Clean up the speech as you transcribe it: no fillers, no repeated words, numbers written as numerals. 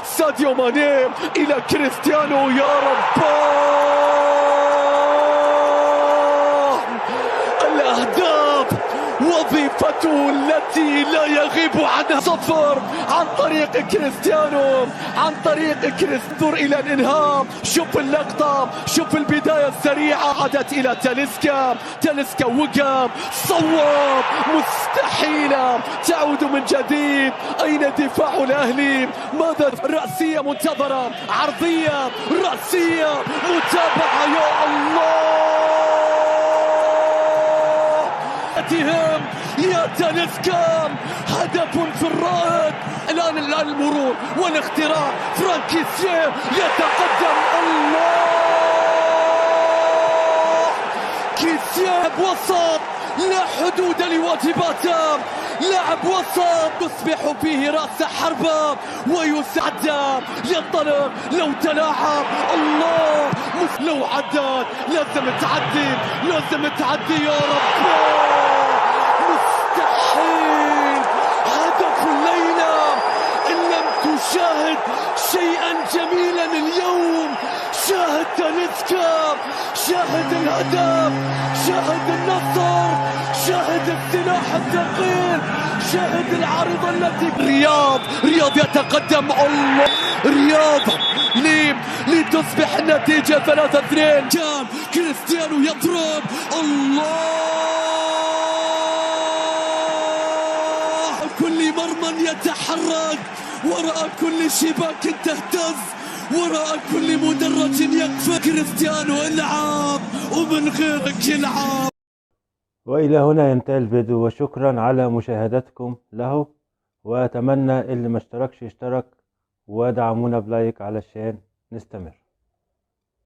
ساديو ماني إلى كريستيانو، يا رب الأهداف وظيفته التي لا يغيب عنها صفر عن طريق كريستيانو، عن طريق كريستيانو إلى الإنهاء. شوف اللقطة، شوف البداية السريعة، عادت إلى تاليسكا وقام صوب، مستحيلة تعود من جديد. أين دفاع الأهلي؟ ماذا؟ رأسية منتظرة، عرضية، رأسية، متابعة، يا الله تهم يا تاليسكا، هدف في الرائد. الآن المرور والاختراع، فرانكيسيه يتقدم، الله كيسيه وسط لا حدود لواجباته، لاعب وسط يصبح فيه رأس حربة ويسعد، ينطلق لو تلاعب، الله لو عدت لازم تعدي يا رب، مستحيل. هدف الليلة، إن لم تشاهد شيئا جميلا اليوم شاهد تاليسكا، شاهد الهدف، شاهد النصر، شاهد السلاح الثقيل، شاهد العارضة التي رياض يتقدم، الله رياض لتصبح النتيجة 3-2. كان كريستيانو يضرب، الله كل مرمى يتحرك، وراء كل شباك تهتز، وراء كل مدرج يقفل. كريستيانو العب ومن غيرك يلعب. وإلى هنا ينتهي الفيديو، وشكرا على مشاهدتكم له، وأتمنى اللي ما اشتركش يشترك، ودعمونا بلايك علشان نستمر.